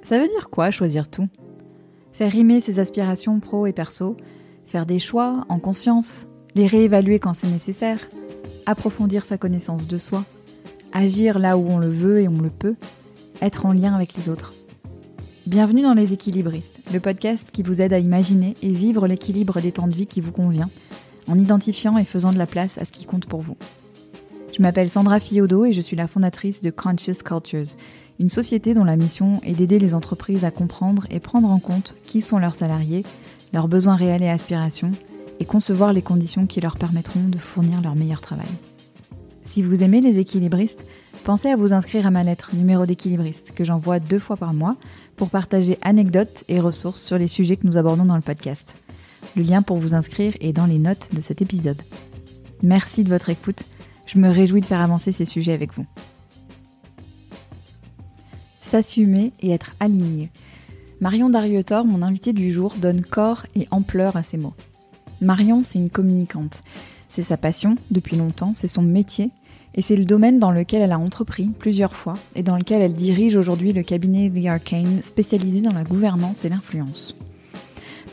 Ça veut dire quoi, choisir tout ? Faire rimer ses aspirations pro et perso, faire des choix en conscience, les réévaluer quand c'est nécessaire, approfondir sa connaissance de soi, agir là où on le veut et on le peut, être en lien avec les autres. Bienvenue dans Les Équilibristes, le podcast qui vous aide à imaginer et vivre l'équilibre des temps de vie qui vous convient, en identifiant et faisant de la place à ce qui compte pour vous. Je m'appelle Sandra Fiodo et je suis la fondatrice de Conscious Cultures, une société dont la mission est d'aider les entreprises à comprendre et prendre en compte qui sont leurs salariés, leurs besoins réels et aspirations, et concevoir les conditions qui leur permettront de fournir leur meilleur travail. Si vous aimez Les Équilibristes, pensez à vous inscrire à ma lettre numéro d'équilibriste que j'envoie 2 fois par mois pour partager anecdotes et ressources sur les sujets que nous abordons dans le podcast. Le lien pour vous inscrire est dans les notes de cet épisode. Merci de votre écoute, je me réjouis de faire avancer ces sujets avec vous. S'assumer et être aligné. Marion Darrieutor, mon invitée du jour, donne corps et ampleur à ces mots. Marion, c'est une communicante. C'est sa passion, depuis longtemps, c'est son métier, et c'est le domaine dans lequel elle a entrepris plusieurs fois, et dans lequel elle dirige aujourd'hui le cabinet The Arcane, spécialisé dans la gouvernance et l'influence.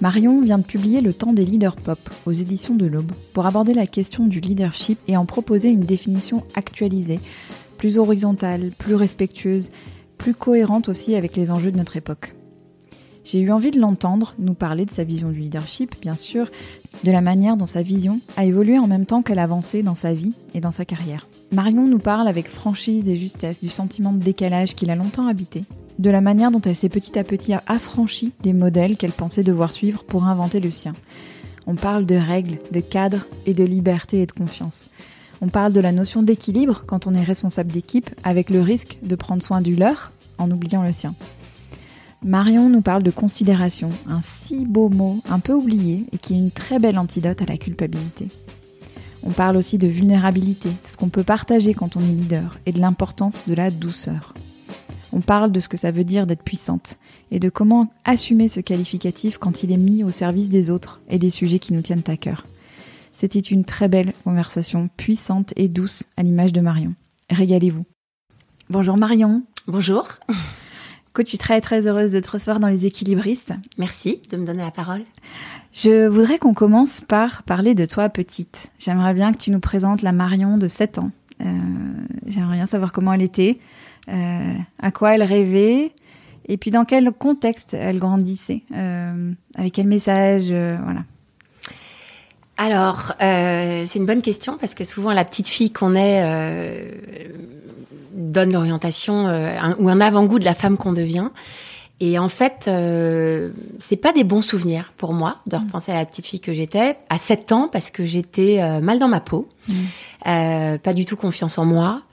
Marion vient de publier Le Temps des leaders pop aux éditions de l'Aube pour aborder la question du leadership et en proposer une définition actualisée, plus horizontale, plus respectueuse, plus cohérente aussi avec les enjeux de notre époque. J'ai eu envie de l'entendre nous parler de sa vision du leadership, bien sûr, de la manière dont sa vision a évolué en même temps qu'elle avançait dans sa vie et dans sa carrière. Marion nous parle avec franchise et justesse du sentiment de décalage qui l'a longtemps habité, de la manière dont elle s'est petit à petit affranchie des modèles qu'elle pensait devoir suivre pour inventer le sien. On parle de règles, de cadres et de liberté et de confiance. On parle de la notion d'équilibre quand on est responsable d'équipe, avec le risque de prendre soin du leur en oubliant le sien. Marion nous parle de considération, un si beau mot, un peu oublié, et qui est une très belle antidote à la culpabilité. On parle aussi de vulnérabilité, de ce qu'on peut partager quand on est leader, et de l'importance de la douceur. On parle de ce que ça veut dire d'être puissante, et de comment assumer ce qualificatif quand il est mis au service des autres et des sujets qui nous tiennent à cœur. C'était une très belle conversation, puissante et douce, à l'image de Marion. Régalez-vous. Bonjour Marion. Bonjour. Écoute, je suis très très heureuse de te recevoir dans Les Équilibristes. Merci de me donner la parole. Je voudrais qu'on commence par parler de toi petite. J'aimerais bien que tu nous présentes la Marion de 7 ans. J'aimerais bien savoir comment elle était, à quoi elle rêvait, et puis dans quel contexte elle grandissait, avec quel message, voilà. Alors, c'est une bonne question parce que souvent la petite fille qu'on est donne l'orientation ou un avant-goût de la femme qu'on devient. Et en fait, c'est pas des bons souvenirs pour moi de repenser à la petite fille que j'étais à 7 ans parce que j'étais mal dans ma peau, pas du tout confiance en moi,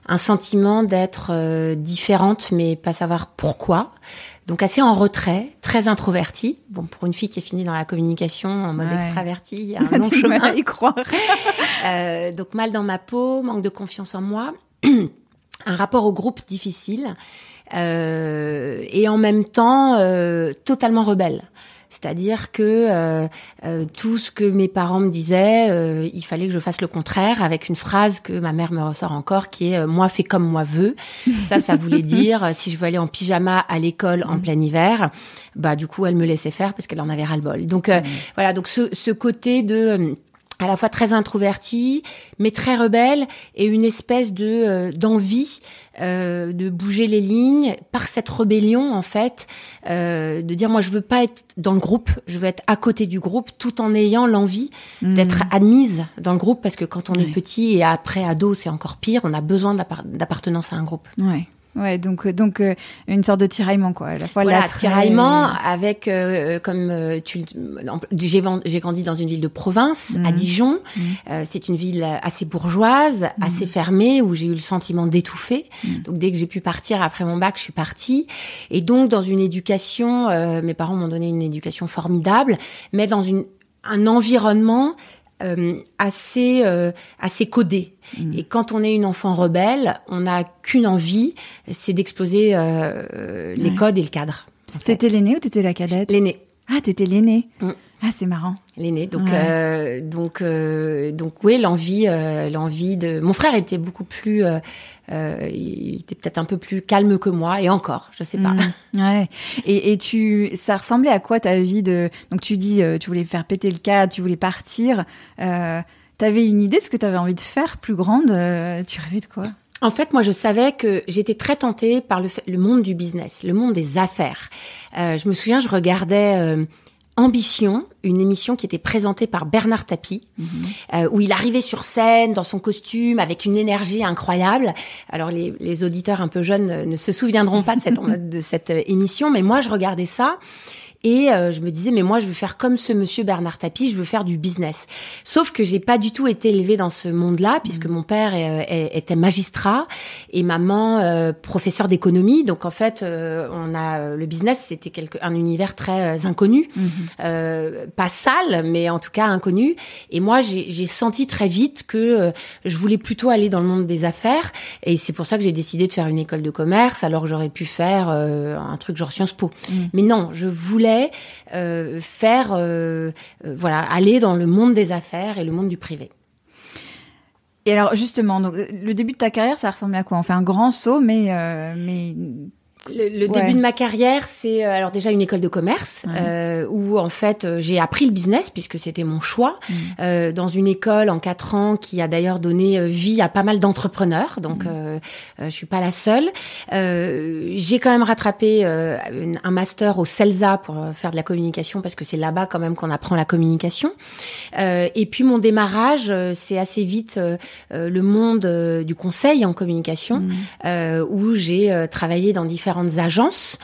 un sentiment d'être différente mais pas savoir pourquoi. Donc assez en retrait, très introvertie. Bon, pour une fille qui est finie dans la communication en mode extravertie, il y a un long chemin à y croire. Donc mal dans ma peau, manque de confiance en moi, un rapport au groupe difficile et en même temps totalement rebelle. C'est-à-dire que tout ce que mes parents me disaient, il fallait que je fasse le contraire avec une phrase que ma mère me ressort encore qui est « moi fais comme moi veux ». Ça voulait dire si je veux aller en pyjama à l'école en plein hiver, bah du coup elle me laissait faire parce qu'elle en avait ras-le-bol. Donc voilà, donc ce côté de à la fois très introvertie, mais très rebelle, et une espèce de d'envie de bouger les lignes par cette rébellion en fait, de dire moi je veux pas être dans le groupe, je veux être à côté du groupe, tout en ayant l'envie d'être admise dans le groupe parce que quand on est petit et après ado c'est encore pire, on a besoin d'appartenance à un groupe. Ouais, donc une sorte de tiraillement quoi, à la fois voilà, tiraillement avec j'ai grandi dans une ville de province à Dijon. C'est une ville assez bourgeoise, assez fermée où j'ai eu le sentiment d'étouffer. Donc dès que j'ai pu partir après mon bac, je suis partie et donc dans une éducation mes parents m'ont donné une éducation formidable, mais dans un environnement assez codé. Et quand on est une enfant rebelle, on n'a qu'une envie, c'est d'exploser les codes et le cadre. T'étais l'aînée ou t'étais la cadette ? L'aînée. Ah, t'étais l'aînée. Ah, c'est marrant. L'aîné. Donc oui, l'envie de. Mon frère était beaucoup plus. Il était peut-être un peu plus calme que moi, et encore, je sais pas. Ouais. Et ça ressemblait à quoi ta vie de. Donc tu dis, tu voulais faire péter le cadre, tu voulais partir. T'avais une idée de ce que t'avais envie de faire plus grande. Tu rêvais de quoi? En fait, moi, je savais que j'étais très tentée par le monde du business, le monde des affaires. Je me souviens, je regardais Ambition, une émission qui était présentée par Bernard Tapie, où il arrivait sur scène dans son costume avec une énergie incroyable. Alors les auditeurs un peu jeunes ne se souviendront pas de cette émission, mais moi, je regardais ça. Et je me disais, mais moi, je veux faire comme ce monsieur Bernard Tapie, je veux faire du business. Sauf que j'ai pas du tout été élevée dans ce monde-là, puisque mon père était magistrat et maman professeur d'économie. Donc en fait, le business, c'était un univers très inconnu, pas sale, mais en tout cas inconnu. Et moi, j'ai senti très vite que je voulais plutôt aller dans le monde des affaires. Et c'est pour ça que j'ai décidé de faire une école de commerce, alors que j'aurais pu faire un truc genre Sciences Po. Mais non, je voulais aller dans le monde des affaires et le monde du privé. Et alors justement, donc, le début de ta carrière, ça ressemblait à quoi? On fait un grand saut, mais Le début de ma carrière, c'est alors déjà une école de commerce où en fait j'ai appris le business puisque c'était mon choix dans une école en 4 ans qui a d'ailleurs donné vie à pas mal d'entrepreneurs. Donc je suis pas la seule. J'ai quand même rattrapé un master au CELSA pour faire de la communication parce que c'est là-bas quand même qu'on apprend la communication. Et puis mon démarrage, c'est assez vite le monde du conseil en communication où j'ai travaillé dans différentes agences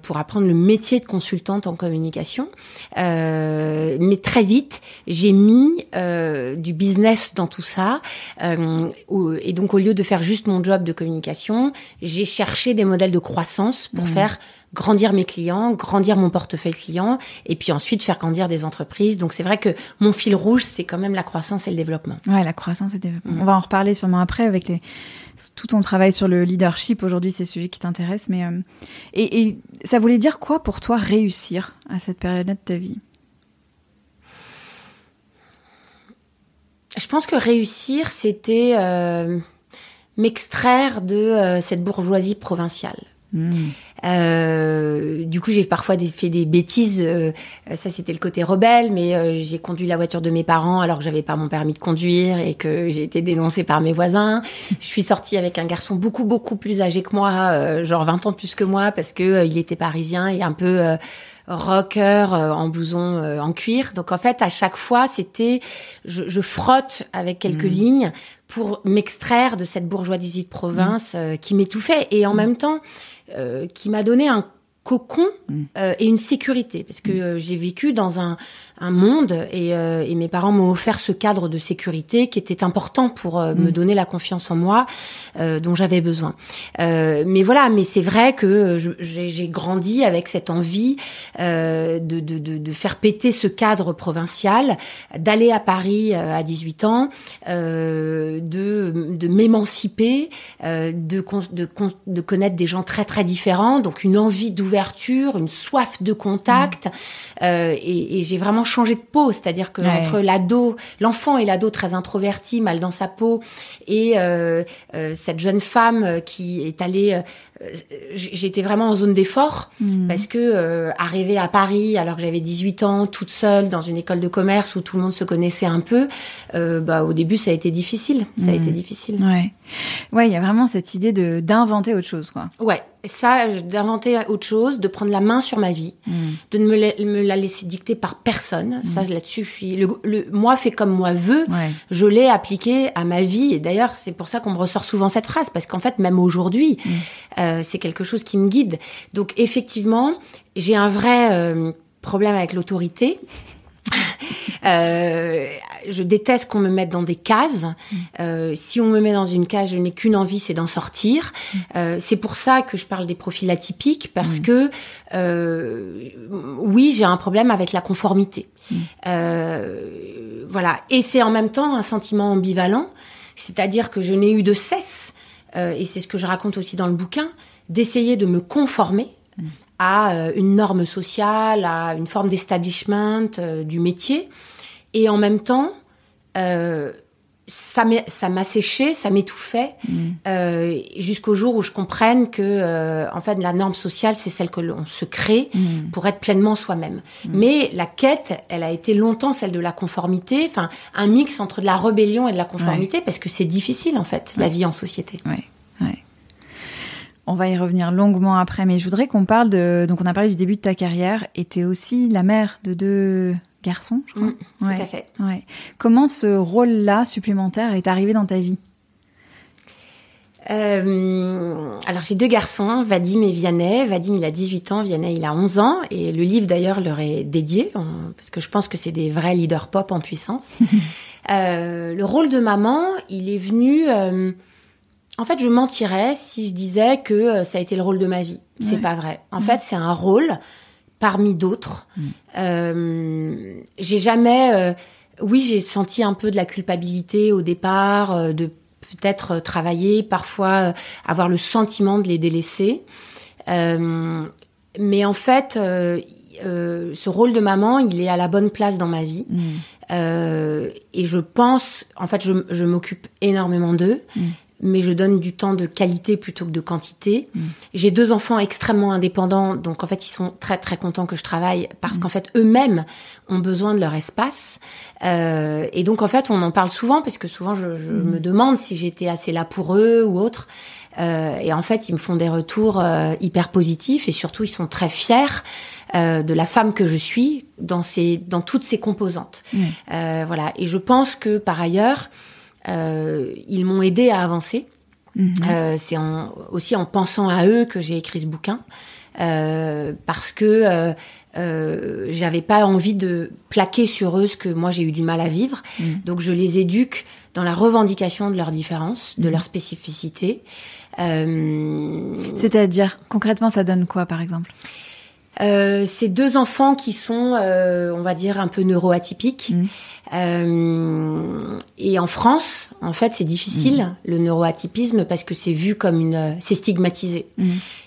pour apprendre le métier de consultante en communication. Mais très vite, j'ai mis du business dans tout ça. Et donc, au lieu de faire juste mon job de communication, j'ai cherché des modèles de croissance pour faire grandir mes clients, grandir mon portefeuille client, et puis ensuite faire grandir des entreprises. Donc c'est vrai que mon fil rouge, c'est quand même la croissance et le développement. Ouais, la croissance et le développement. On va en reparler sûrement après avec tout ton travail sur le leadership. Aujourd'hui, c'est le sujet qui t'intéresse. Mais et ça voulait dire quoi pour toi réussir à cette période-là de ta vie? Je pense que réussir, c'était m'extraire de cette bourgeoisie provinciale. Du coup, j'ai parfois fait des bêtises. Ça, c'était le côté rebelle, mais j'ai conduit la voiture de mes parents alors que j'avais pas mon permis de conduire et que j'ai été dénoncée par mes voisins. Je suis sortie avec un garçon beaucoup plus âgé que moi, genre 20 ans plus que moi, parce que il était parisien et un peu rocker en blouson en cuir. Donc en fait, à chaque fois, c'était je frotte avec quelques lignes pour m'extraire de cette bourgeoisie de province qui m'étouffait et en même temps qui m'a donné un cocon et une sécurité parce que j'ai vécu dans un monde et mes parents m'ont offert ce cadre de sécurité qui était important pour me donner la confiance en moi dont j'avais besoin. Mais voilà, mais c'est vrai que j'ai grandi avec cette envie de faire péter ce cadre provincial, d'aller à Paris à 18 ans, de m'émanciper, de connaître des gens très très différents, donc une envie d'ouverture, une soif de contact et j'ai vraiment changé de peau, c'est-à-dire que entre l'enfant et l'ado très introverti, mal dans sa peau, et cette jeune femme qui est allée, j'étais vraiment en zone d'effort parce que arriver à Paris alors que j'avais 18 ans, toute seule dans une école de commerce où tout le monde se connaissait un peu, au début ça a été difficile. Ça a été difficile. Ouais, il y a vraiment cette idée d'inventer autre chose, quoi. Ouais. Ça, d'inventer autre chose, de prendre la main sur ma vie, de ne me la laisser dicter par personne. Ça, là-dessus, le moi fait comme moi veut. Je l'ai appliqué à ma vie. Et d'ailleurs, c'est pour ça qu'on me ressort souvent cette phrase, parce qu'en fait, même aujourd'hui, c'est quelque chose qui me guide. Donc, effectivement, j'ai un vrai problème avec l'autorité. Je déteste qu'on me mette dans des cases. Si on me met dans une case, je n'ai qu'une envie, c'est d'en sortir. C'est pour ça que je parle des profils atypiques, parce que oui, j'ai un problème avec la conformité. Voilà. Et c'est en même temps un sentiment ambivalent, c'est-à-dire que je n'ai eu de cesse, et c'est ce que je raconte aussi dans le bouquin, d'essayer de me conformer à une norme sociale, à une forme d'establishment du métier. Et en même temps, ça m'a séché, ça m'étouffait, jusqu'au jour où je comprenne que, en fait, la norme sociale, c'est celle que l'on se crée pour être pleinement soi-même. Mais la quête, elle a été longtemps celle de la conformité, enfin, un mix entre de la rébellion et de la conformité, parce que c'est difficile, en fait, la vie en société. Ouais. On va y revenir longuement après, mais je voudrais qu'on parle donc on a parlé du début de ta carrière, et t'es aussi la mère de 2 garçons, je crois. Tout à fait. Ouais. Comment ce rôle-là supplémentaire est arrivé dans ta vie ? Alors j'ai 2 garçons, Vadim et Vianney. Vadim, il a 18 ans, Vianney, il a 11 ans. Et le livre, d'ailleurs, leur est dédié, parce que je pense que c'est des vrais leaders pop en puissance. Le rôle de maman, il est venu... En fait, je mentirais si je disais que ça a été le rôle de ma vie. C'est pas vrai. En fait, c'est un rôle parmi d'autres. J'ai jamais... oui, j'ai senti un peu de la culpabilité au départ, de peut-être travailler, parfois avoir le sentiment de les délaisser. Mais en fait, ce rôle de maman, il est à la bonne place dans ma vie. Et je pense... En fait, je m'occupe énormément d'eux. Mais je donne du temps de qualité plutôt que de quantité. J'ai 2 enfants extrêmement indépendants, donc en fait, ils sont très, très contents que je travaille parce qu'en fait, eux-mêmes ont besoin de leur espace. Et donc, en fait, on en parle souvent parce que souvent, je me demande si j'étais assez là pour eux ou autre. Et en fait, ils me font des retours hyper positifs et surtout, ils sont très fiers de la femme que je suis dans toutes ses composantes. Voilà. Et je pense que, par ailleurs... ils m'ont aidé à avancer. C'est aussi en pensant à eux que j'ai écrit ce bouquin, parce que j'avais pas envie de plaquer sur eux ce que moi j'ai eu du mal à vivre. Donc je les éduque dans la revendication de leurs différences, de leurs spécificités. C'est-à-dire, concrètement, ça donne quoi, par exemple ? C'est 2 enfants qui sont, on va dire, un peu neuroatypiques. Et en France, en fait, c'est difficile, le neuroatypisme, parce que c'est vu comme c'est stigmatisé.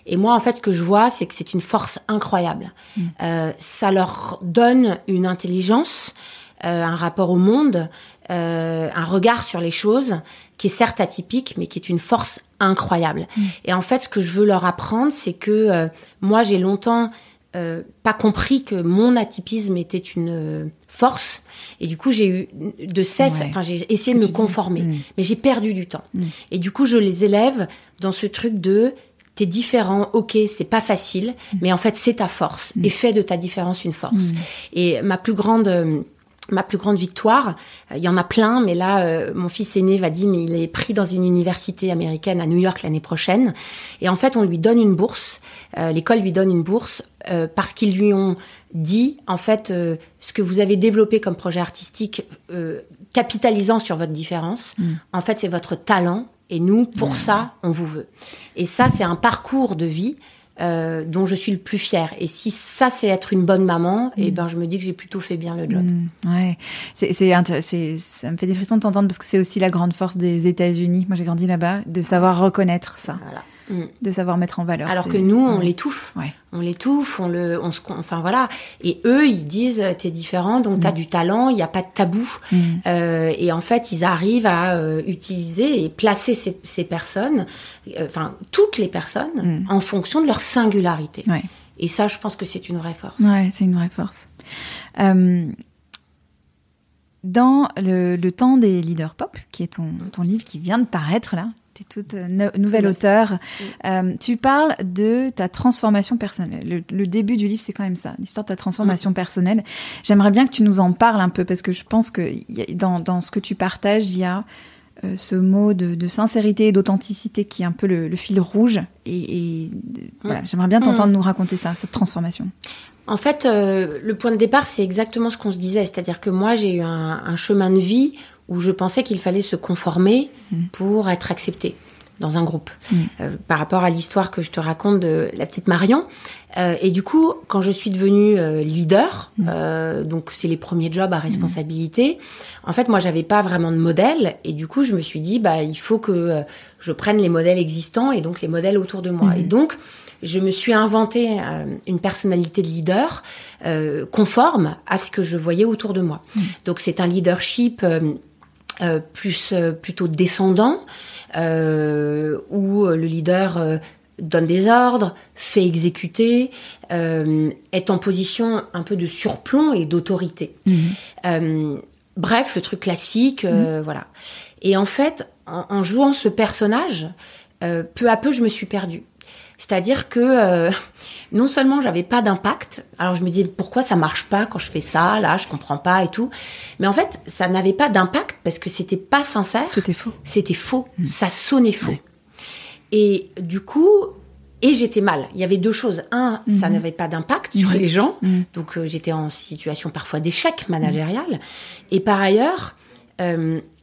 Et moi, en fait, ce que je vois, c'est que c'est une force incroyable. Ça leur donne une intelligence, un rapport au monde, un regard sur les choses qui est certes atypique, mais qui est une force incroyable. Et en fait, ce que je veux leur apprendre, c'est que moi, j'ai longtemps pas compris que mon atypisme était une force, et du coup j'ai eu de cesse, enfin j'ai essayé de me conformer, mais j'ai perdu du temps. Et du coup je les élève dans ce truc de t'es différent, ok, c'est pas facile, mais en fait c'est ta force, et fais de ta différence une force. Et ma plus grande victoire, il y en a plein, mais là, mon fils aîné, Vadim, il est pris dans une université américaine à New York l'année prochaine. Et en fait, on lui donne une bourse. L'école lui donne une bourse parce qu'ils lui ont dit, en fait, ce que vous avez développé comme projet artistique, capitalisant sur votre différence, en fait, c'est votre talent. Et nous, pour ça, on vous veut. Et ça, c'est un parcours de vie dont je suis le plus fière. Et si ça, c'est être une bonne maman, et ben je me dis que j'ai plutôt fait bien le job. Ouais, ça me fait des frissons de t'entendre, parce que c'est aussi la grande force des États-Unis. Moi, j'ai grandi là-bas, de savoir reconnaître ça. Voilà. De savoir mettre en valeur. Alors que nous, on l'étouffe. On l'étouffe, enfin voilà. Et eux, ils disent, t'es différent, donc t'as du talent, il n'y a pas de tabou. Et en fait, ils arrivent à utiliser et placer ces personnes, enfin toutes les personnes, en fonction de leur singularité. Et ça, je pense que c'est une vraie force. Ouais, c'est une vraie force. Dans le temps des leaders pop, qui est ton livre qui vient de paraître là, t'es toute nouvelle auteure. Tu parles de ta transformation personnelle. Le début du livre, c'est quand même ça, l'histoire de ta transformation personnelle. J'aimerais bien que tu nous en parles un peu, parce que je pense que dans ce que tu partages, il y a ce mot de sincérité et d'authenticité qui est un peu le fil rouge. Et voilà, j'aimerais bien t'entendre nous raconter ça, cette transformation. En fait, le point de départ, c'est exactement ce qu'on se disait. C'est-à-dire que moi, j'ai eu un chemin de vie où je pensais qu'il fallait se conformer pour être accepté dans un groupe. Par rapport à l'histoire que je te raconte de la petite Marion. Et du coup, quand je suis devenue leader, donc c'est les premiers jobs à responsabilité, en fait, moi, j'avais pas vraiment de modèle. Et du coup, je me suis dit, il faut que je prenne les modèles existants et donc les modèles autour de moi. Et donc, je me suis inventé une personnalité de leader conforme à ce que je voyais autour de moi. Donc c'est un leadership plutôt descendant, où le leader donne des ordres, fait exécuter, est en position un peu de surplomb et d'autorité. Bref, le truc classique, voilà. Et en fait, en jouant ce personnage, peu à peu, je me suis perdue. C'est-à-dire que non seulement j'avais pas d'impact, alors je me disais pourquoi ça marche pas quand je fais ça, là je comprends pas et tout, mais en fait ça n'avait pas d'impact parce que c'était pas sincère. C'était faux, ça sonnait faux. Ouais. Et du coup, j'étais mal. Il y avait deux choses. Un, ça n'avait pas d'impact sur les gens, donc j'étais en situation parfois d'échec managérial. Et par ailleurs,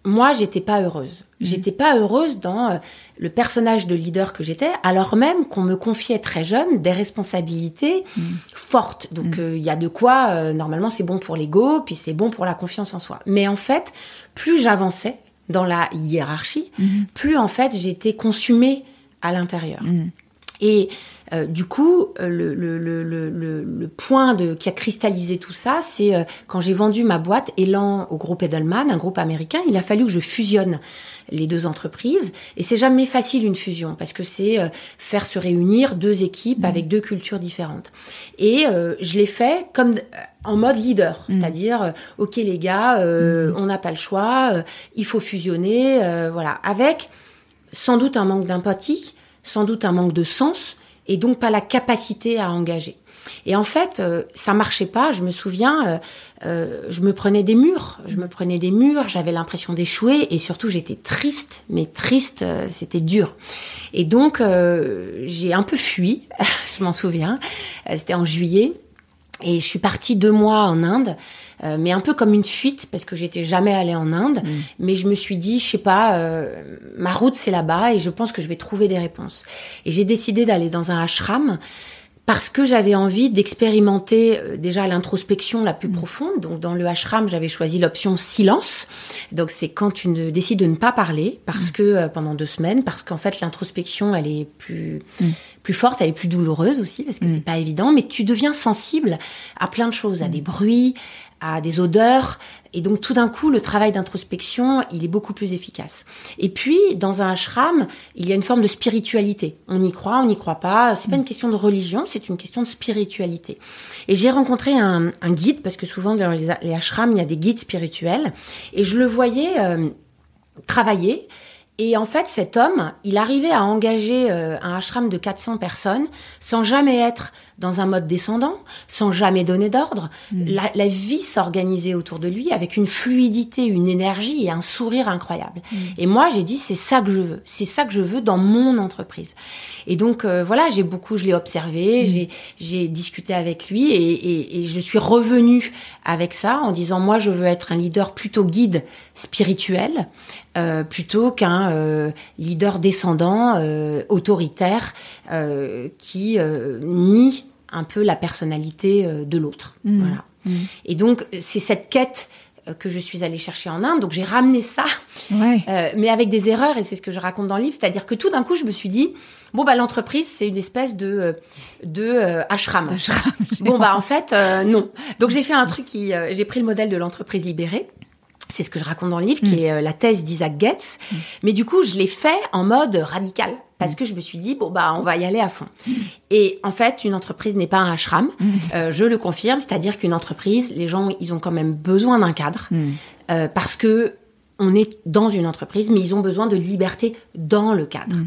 moi j'étais pas heureuse. J'étais pas heureuse dans le personnage de leader que j'étais, alors même qu'on me confiait très jeune des responsabilités fortes. Donc il y a de quoi, normalement c'est bon pour l'ego, puis c'est bon pour la confiance en soi. Mais en fait, plus j'avançais dans la hiérarchie, plus en fait j'étais consumée à l'intérieur. Et du coup, le point qui a cristallisé tout ça, c'est quand j'ai vendu ma boîte Elan au groupe Edelman, un groupe américain, il a fallu que je fusionne les deux entreprises. Et c'est jamais facile une fusion, parce que c'est faire se réunir deux équipes avec deux cultures différentes. Et je l'ai fait comme en mode leader, c'est-à-dire, ok les gars, on n'a pas le choix, il faut fusionner, voilà, avec sans doute un manque d'empathie, sans doute un manque de sens, et donc pas la capacité à engager. Et en fait, ça marchait pas. Je me souviens, je me prenais des murs, j'avais l'impression d'échouer, et surtout j'étais triste, mais triste, c'était dur. Et donc j'ai un peu fui, je m'en souviens, c'était en juillet, et je suis partie 2 mois en Inde, mais un peu comme une fuite, parce que j'étais jamais allée en Inde, mais je me suis dit, je sais pas, ma route c'est là-bas, et je pense que je vais trouver des réponses. Et j'ai décidé d'aller dans un ashram, parce que j'avais envie d'expérimenter déjà l'introspection la plus profonde. Donc dans le ashram, j'avais choisi l'option silence. Donc c'est quand tu décides de ne pas parler, parce que pendant 2 semaines, parce qu'en fait l'introspection elle est plus forte, elle est plus douloureuse aussi, parce que c'est pas évident, mais tu deviens sensible à plein de choses, à des bruits, à des odeurs, et donc tout d'un coup le travail d'introspection il est beaucoup plus efficace. Et puis dans un ashram il y a une forme de spiritualité, on y croit, on n'y croit pas, c'est pas une question de religion, c'est une question de spiritualité. Et j'ai rencontré un guide, parce que souvent dans les ashrams il y a des guides spirituels, et je le voyais travailler. Et en fait, cet homme, il arrivait à engager un ashram de 400 personnes sans jamais être dans un mode descendant, sans jamais donner d'ordre. La vie s'organisait autour de lui avec une fluidité, une énergie et un sourire incroyable. Et moi, j'ai dit, c'est ça que je veux. C'est ça que je veux dans mon entreprise. Et donc, voilà, je l'ai observé, j'ai discuté avec lui, et je suis revenue avec ça en disant, moi, je veux être un leader plutôt guide spirituel, plutôt qu'un leader descendant, autoritaire, qui nie un peu la personnalité de l'autre. Voilà. Et donc, c'est cette quête que je suis allée chercher en Inde. Donc, j'ai ramené ça, mais avec des erreurs, et c'est ce que je raconte dans le livre. C'est-à-dire que tout d'un coup, je me suis dit, bon, bah, l'entreprise, c'est une espèce de ashram. Bon, bah, en fait, non. Donc, j'ai fait un truc j'ai pris le modèle de l'entreprise libérée. C'est ce que je raconte dans le livre, qui est la thèse d'Isaac Getz. Mais du coup, je l'ai fait en mode radical, parce que je me suis dit, bon, bah, on va y aller à fond. Et en fait, une entreprise n'est pas un ashram. Je le confirme, c'est-à-dire qu'une entreprise, les gens, ils ont quand même besoin d'un cadre, parce que on est dans une entreprise, mais ils ont besoin de liberté dans le cadre.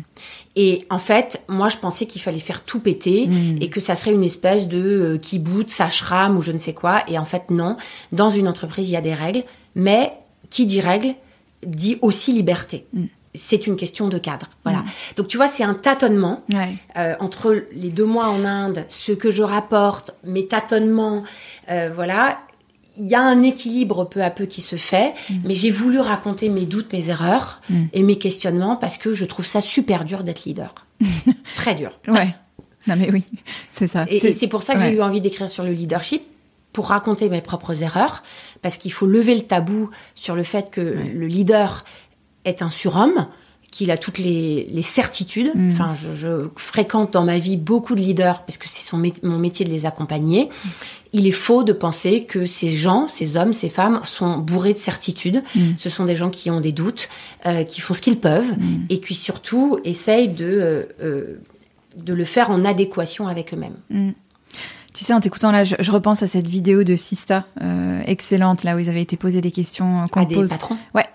Et en fait, moi, je pensais qu'il fallait faire tout péter et que ça serait une espèce de kibbutz, ashram ou je ne sais quoi. Et en fait, non. Dans une entreprise, il y a des règles, mais qui dit règles dit aussi liberté. C'est une question de cadre. Voilà. Donc, tu vois, c'est un tâtonnement entre les 2 mois en Inde, ce que je rapporte, mes tâtonnements, voilà. Il y a un équilibre peu à peu qui se fait, mais j'ai voulu raconter mes doutes, mes erreurs et mes questionnements, parce que je trouve ça super dur d'être leader. Très dur. Ouais. Non mais oui, c'est ça. Et c'est pour ça que j'ai eu envie d'écrire sur le leadership, pour raconter mes propres erreurs, parce qu'il faut lever le tabou sur le fait que le leader est un surhomme, qu'il a toutes les certitudes. Enfin, je fréquente dans ma vie beaucoup de leaders parce que c'est mon métier de les accompagner. Il est faux de penser que ces gens, ces hommes, ces femmes sont bourrés de certitudes. Ce sont des gens qui ont des doutes, qui font ce qu'ils peuvent et qui surtout essayent de le faire en adéquation avec eux-mêmes. Tu sais, en t'écoutant là, je repense à cette vidéo de Sista, excellente, là où ils avaient été posés des questions qu'on pose. Des patrons. Ouais.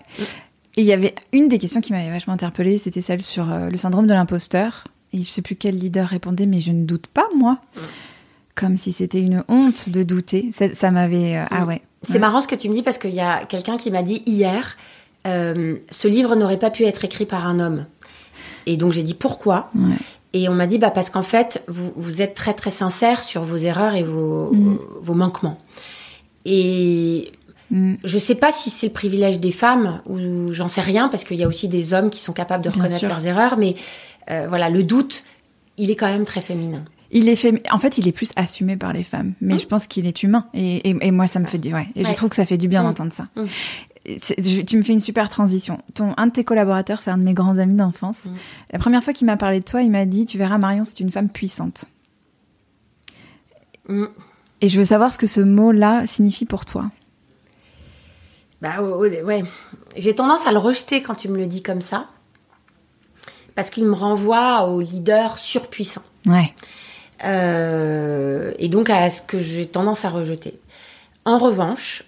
Et il y avait une des questions qui m'avait vachement interpellée, c'était celle sur le syndrome de l'imposteur. Et je sais plus quel leader répondait, mais je ne doute pas, moi. Comme si c'était une honte de douter. Ça m'avait... Ah ouais. C'est marrant ce que tu me dis, parce qu'il y a quelqu'un qui m'a dit hier, ce livre n'aurait pas pu être écrit par un homme. Et donc j'ai dit pourquoi ? Et on m'a dit, parce qu'en fait, vous êtes très très sincère sur vos erreurs et vos manquements. Et... Je sais pas si c'est le privilège des femmes ou j'en sais rien, parce qu'il y a aussi des hommes qui sont capables de reconnaître leurs erreurs, mais voilà, le doute, il est quand même très féminin. En fait, il est plus assumé par les femmes, mais je pense qu'il est humain. Et moi, ça me fait du... Ouais. Et je trouve que ça fait du bien d'entendre ça. Tu me fais une super transition. Un de tes collaborateurs, c'est un de mes grands amis d'enfance. La première fois qu'il m'a parlé de toi, il m'a dit, tu verras, Marion, c'est une femme puissante. Et je veux savoir ce que ce mot-là signifie pour toi. Ouais. J'ai tendance à le rejeter quand tu me le dis comme ça, parce qu'il me renvoie au leader surpuissant. Ouais. Et donc à ce que j'ai tendance à rejeter. En revanche,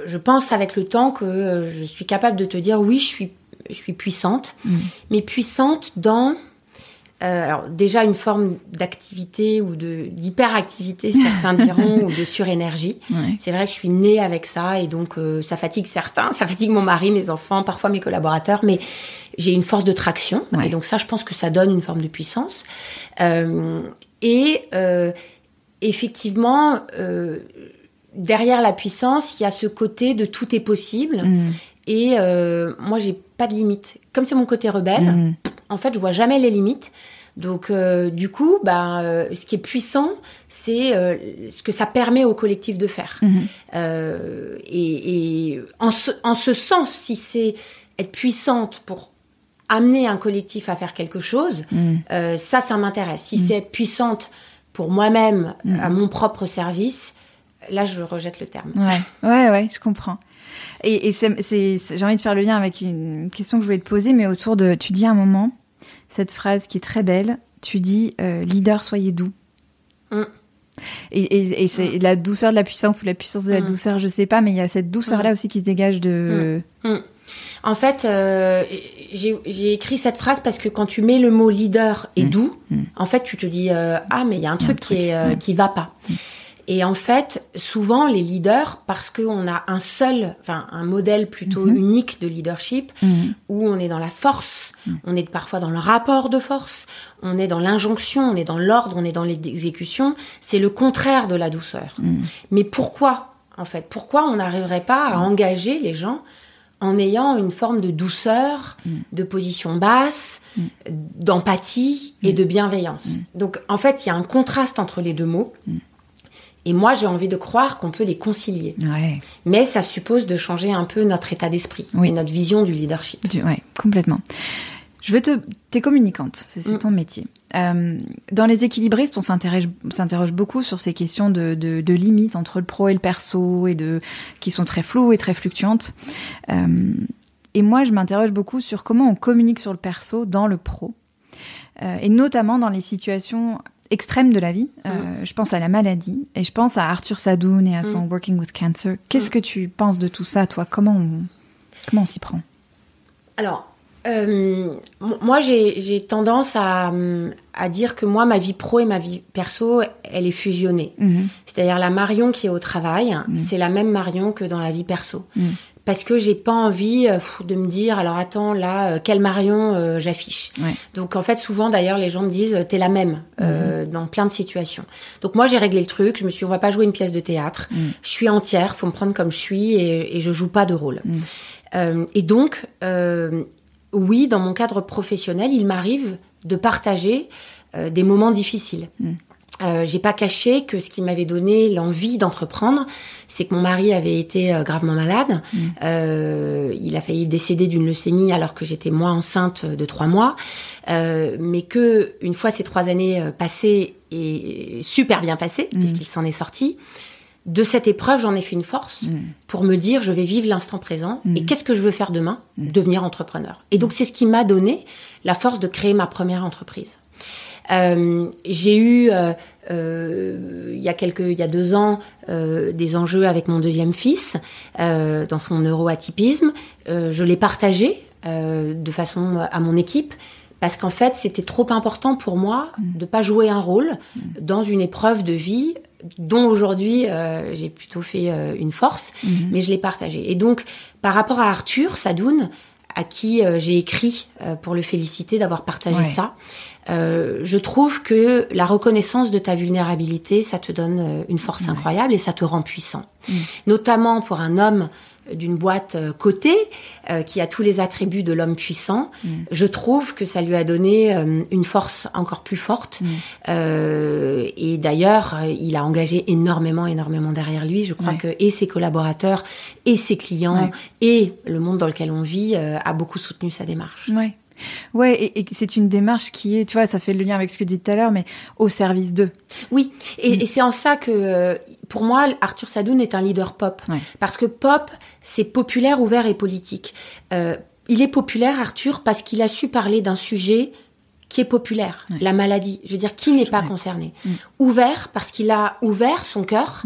je pense avec le temps que je suis capable de te dire oui, je suis puissante, mais puissante dans alors déjà une forme d'activité ou d'hyperactivité, certains diront, ou de surénergie. Ouais. C'est vrai que je suis née avec ça et donc ça fatigue certains, ça fatigue mon mari, mes enfants, parfois mes collaborateurs, mais j'ai une force de traction et donc ça, je pense que ça donne une forme de puissance. Effectivement, derrière la puissance, il y a ce côté de tout est possible et moi, j'ai pas de limite. Comme c'est mon côté rebelle, en fait, je vois jamais les limites. Donc, du coup, ce qui est puissant, c'est ce que ça permet au collectif de faire. Et en ce sens, si c'est être puissante pour amener un collectif à faire quelque chose, ça m'intéresse. Si c'est être puissante pour moi-même, à mon propre service, là, je rejette le terme. Ouais, je comprends. Et j'ai envie de faire le lien avec une question que je voulais te poser, mais autour de... Tu dis à un moment, cette phrase qui est très belle, tu dis « leader, soyez doux ». Et c'est la douceur de la puissance ou la puissance de la douceur, je sais pas, mais il y a cette douceur-là aussi qui se dégage de... En fait, j'ai écrit cette phrase parce que quand tu mets le mot leader et doux, en fait, tu te dis ah, mais il y a un truc qui va pas. Et en fait, souvent les leaders, parce qu'on a un modèle plutôt unique de leadership, où on est dans la force, on est parfois dans le rapport de force, on est dans l'injonction, on est dans l'ordre, on est dans l'exécution, c'est le contraire de la douceur. Mais pourquoi, en fait, pourquoi on n'arriverait pas à engager les gens en ayant une forme de douceur, de position basse, d'empathie et de bienveillance. Donc, en fait, il y a un contraste entre les deux mots. Et moi, j'ai envie de croire qu'on peut les concilier. Ouais. Mais ça suppose de changer un peu notre état d'esprit et notre vision du leadership. Oui, complètement. T'es communicante, c'est ton métier. Dans les équilibristes, on s'interroge beaucoup sur ces questions de limites entre le pro et le perso, qui sont très floues et très fluctuantes. Et moi, je m'interroge beaucoup sur comment on communique sur le perso dans le pro. Et notamment dans les situations extrêmes de la vie. Je pense à la maladie et je pense à Arthur Sadoun et à son Working with Cancer. Qu'est-ce que tu penses de tout ça, toi ? Comment on s'y prend ? Alors, moi, j'ai tendance à dire que moi, ma vie pro et ma vie perso, elle est fusionnée. C'est-à-dire la Marion qui est au travail, c'est la même Marion que dans la vie perso. Parce que j'ai pas envie de me dire, alors attends, là, quelle Marion j'affiche. Ouais. Donc en fait, souvent d'ailleurs, les gens me disent, t'es la même dans plein de situations. Donc moi, j'ai réglé le truc. Je me suis dit, on va pas jouer une pièce de théâtre. Je suis entière, faut me prendre comme je suis et je joue pas de rôle. Et donc, oui, dans mon cadre professionnel, il m'arrive de partager des moments difficiles. j'ai pas caché que ce qui m'avait donné l'envie d'entreprendre, c'est que mon mari avait été gravement malade. Il a failli décéder d'une leucémie alors que j'étais moi enceinte de 3 mois. Mais que une fois ces 3 années passées et super bien passées, puisqu'il s'en est sorti, de cette épreuve, j'en ai fait une force pour me dire, je vais vivre l'instant présent. Et qu'est-ce que je veux faire demain ? Devenir entrepreneur. Et donc, c'est ce qui m'a donné la force de créer ma première entreprise. J'ai eu il y a 2 ans des enjeux avec mon deuxième fils dans son neuroatypisme. Je l'ai partagé de façon à mon équipe parce qu'en fait c'était trop important pour moi de pas jouer un rôle dans une épreuve de vie dont aujourd'hui j'ai plutôt fait une force, mais je l'ai partagé. Et donc par rapport à Arthur Sadoun, à qui j'ai écrit pour le féliciter d'avoir partagé ça. Je trouve que la reconnaissance de ta vulnérabilité, ça te donne une force incroyable et ça te rend puissant. Notamment pour un homme d'une boîte cotée qui a tous les attributs de l'homme puissant, je trouve que ça lui a donné une force encore plus forte. Et d'ailleurs, il a engagé énormément derrière lui. Je crois que et ses collaborateurs et ses clients et le monde dans lequel on vit a beaucoup soutenu sa démarche. Ouais, et c'est une démarche qui est, tu vois, ça fait le lien avec ce que tu dis tout à l'heure, mais au service d'eux. Oui, et c'est en ça que, pour moi, Arthur Sadoun est un leader pop. Parce que pop, c'est populaire, ouvert et politique. Il est populaire, Arthur, parce qu'il a su parler d'un sujet qui est populaire, la maladie. Je veux dire, qui n'est pas concerné. Ouvert, parce qu'il a ouvert son cœur,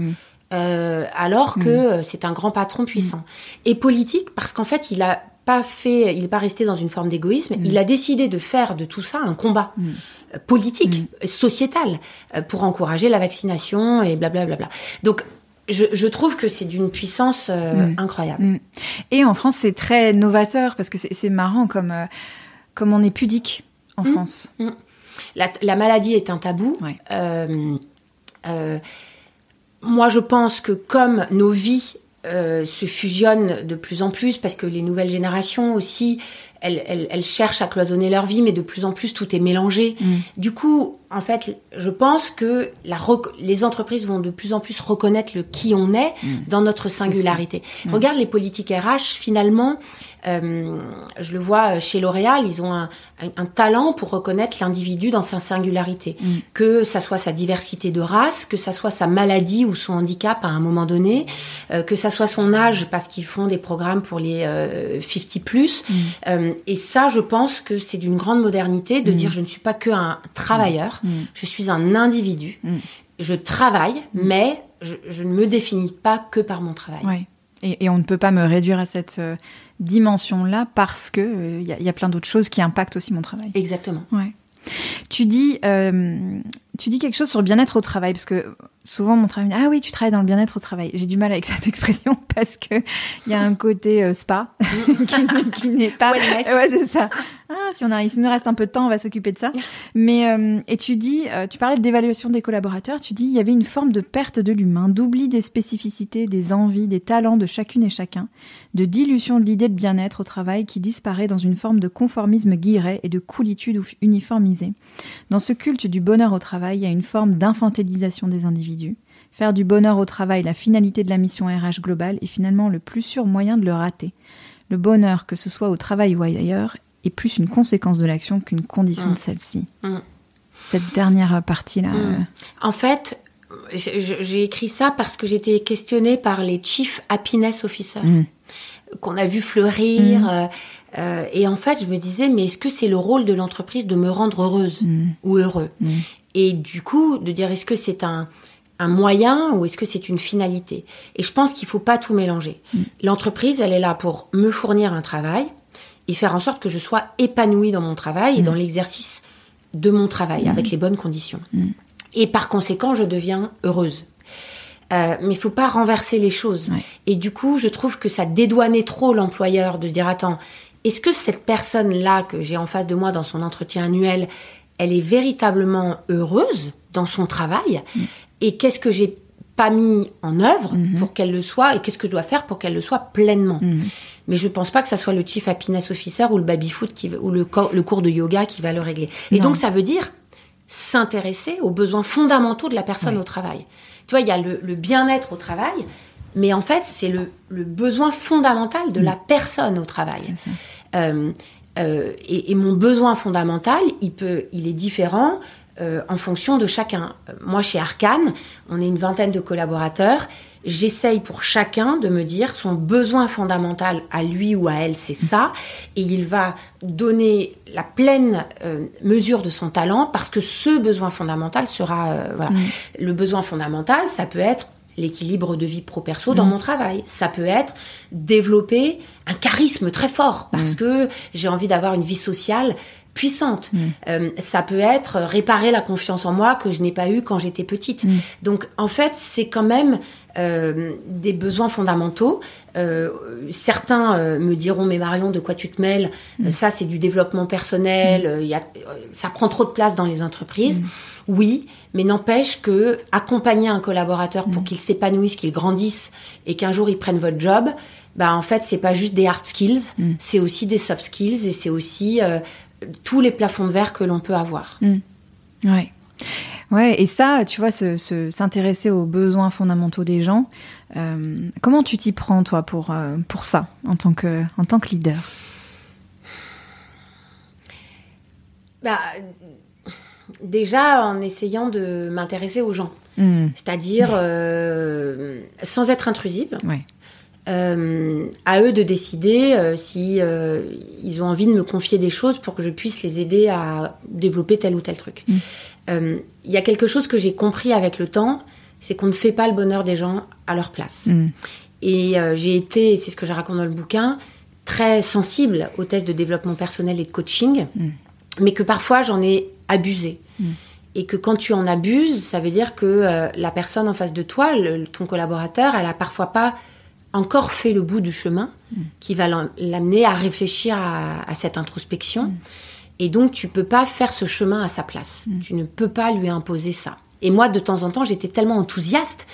alors que c'est un grand patron puissant. Et politique, parce qu'en fait, il n'est pas resté dans une forme d'égoïsme. Il a décidé de faire de tout ça un combat politique, sociétal, pour encourager la vaccination et blablabla. Donc, je trouve que c'est d'une puissance incroyable. Et en France, c'est très novateur parce que c'est marrant comme on est pudique en France. La maladie est un tabou. Moi, je pense que comme nos vies se fusionnent de plus en plus parce que les nouvelles générations aussi, elles cherchent à cloisonner leur vie, mais de plus en plus tout est mélangé. Du coup, en fait, je pense que les entreprises vont de plus en plus reconnaître le qui on est dans notre singularité. Regarde les politiques RH, finalement, je le vois chez L'Oréal, ils ont un talent pour reconnaître l'individu dans sa singularité. Que ça soit sa diversité de race, que ça soit sa maladie ou son handicap à un moment donné, que ça soit son âge parce qu'ils font des programmes pour les 50+. Et ça, je pense que c'est d'une grande modernité de dire je ne suis pas qu'un travailleur, je suis un individu. Je travaille, mais je ne me définis pas que par mon travail. Et on ne peut pas me réduire à cette dimension-là parce que y a plein d'autres choses qui impactent aussi mon travail. Exactement. Tu dis quelque chose sur le bien-être au travail, parce que souvent mon travail, ah oui, tu travailles dans le bien-être au travail. J'ai du mal avec cette expression parce que il y a un côté spa qui n'est pas. Ouais, c'est ça. Ah, s'il nous reste un peu de temps, on va s'occuper de ça. Mais et tu parlais d'évaluation des collaborateurs. Tu dis il y avait une forme de perte de l'humain, d'oubli des spécificités, des envies, des talents de chacune et chacun, de dilution de l'idée de bien-être au travail qui disparaît dans une forme de conformisme guilleret et de coolitude uniformisée. Dans ce culte du bonheur au travail, il y a une forme d'infantilisation des individus. Faire du bonheur au travail la finalité de la mission RH globale est finalement le plus sûr moyen de le rater. Le bonheur, que ce soit au travail ou ailleurs, est plus une conséquence de l'action qu'une condition de celle-ci. Cette dernière partie-là... En fait, j'ai écrit ça parce que j'étais questionnée par les Chief Happiness Officers qu'on a vu fleurir. Et en fait, je me disais, mais est-ce que c'est le rôle de l'entreprise de me rendre heureuse ou heureux Et du coup, de dire, est-ce que c'est un moyen ou est-ce que c'est une finalité? Et je pense qu'il ne faut pas tout mélanger. L'entreprise, elle est là pour me fournir un travail et faire en sorte que je sois épanouie dans mon travail et dans l'exercice de mon travail, avec les bonnes conditions. Et par conséquent, je deviens heureuse. Mais il ne faut pas renverser les choses. Et du coup, je trouve que ça dédouanait trop l'employeur de se dire, attends, est-ce que cette personne-là que j'ai en face de moi dans son entretien annuel, elle est véritablement heureuse dans son travail? Et qu'est-ce que j'ai pas mis en œuvre pour qu'elle le soit, et qu'est-ce que je dois faire pour qu'elle le soit pleinement? Mais je pense pas que ça soit le Chief Happiness Officer ou le baby-foot ou le cours de yoga qui va le régler. Et donc, ça veut dire s'intéresser aux besoins fondamentaux de la personne au travail. Tu vois, il y a le bien-être au travail, mais en fait, c'est le besoin fondamental de la personne au travail. C'est ça. Et mon besoin fondamental, il est différent en fonction de chacun. Moi, chez Arcane, on est une vingtaine de collaborateurs. J'essaye pour chacun de me dire son besoin fondamental à lui ou à elle, c'est ça. Et il va donner la pleine mesure de son talent parce que ce besoin fondamental sera... voilà. Le besoin fondamental, ça peut être l'équilibre de vie pro-perso dans mon travail. Ça peut être développer un charisme très fort parce que j'ai envie d'avoir une vie sociale puissante. Ça peut être réparer la confiance en moi que je n'ai pas eue quand j'étais petite. Donc, en fait, c'est quand même des besoins fondamentaux. Certains me diront, mais Marion, de quoi tu te mêles ? Ça, c'est du développement personnel. Ça prend trop de place dans les entreprises. Oui, mais n'empêche que accompagner un collaborateur pour qu'il s'épanouisse, qu'il grandisse et qu'un jour il prenne votre job, bah en fait, c'est pas juste des hard skills, c'est aussi des soft skills et c'est aussi tous les plafonds de verre que l'on peut avoir. Ouais. Ouais, et ça, tu vois, s'intéresser aux besoins fondamentaux des gens, comment tu t'y prends, toi, pour ça, en tant que leader ? Bah, déjà, en essayant de m'intéresser aux gens. C'est-à-dire, sans être intrusive. Ouais. À eux de décider si ils ont envie de me confier des choses pour que je puisse les aider à développer tel ou tel truc. Il y a quelque chose que j'ai compris avec le temps, c'est qu'on ne fait pas le bonheur des gens à leur place. Et j'ai été, c'est ce que je raconte dans le bouquin, très sensible aux tests de développement personnel et de coaching, mais que parfois j'en ai abusé. Et que quand tu en abuses, ça veut dire que la personne en face de toi, ton collaborateur, elle a parfois pas encore fait le bout du chemin qui va l'amener à réfléchir à cette introspection. Et donc, tu peux pas faire ce chemin à sa place. Tu ne peux pas lui imposer ça. Et moi, de temps en temps, j'étais tellement enthousiaste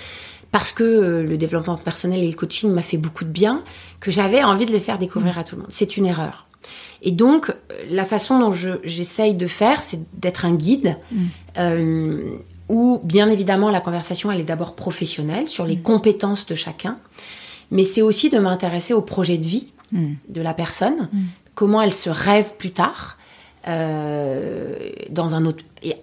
parce que le développement personnel et le coaching m'a fait beaucoup de bien que j'avais envie de le faire découvrir à tout le monde. C'est une erreur. Et donc, la façon dont j'essaye de faire, c'est d'être un guide où, bien évidemment, la conversation, elle est d'abord professionnelle sur les compétences de chacun. Mais c'est aussi de m'intéresser au projet de vie de la personne, comment elle se rêve plus tard, dans un autre... Et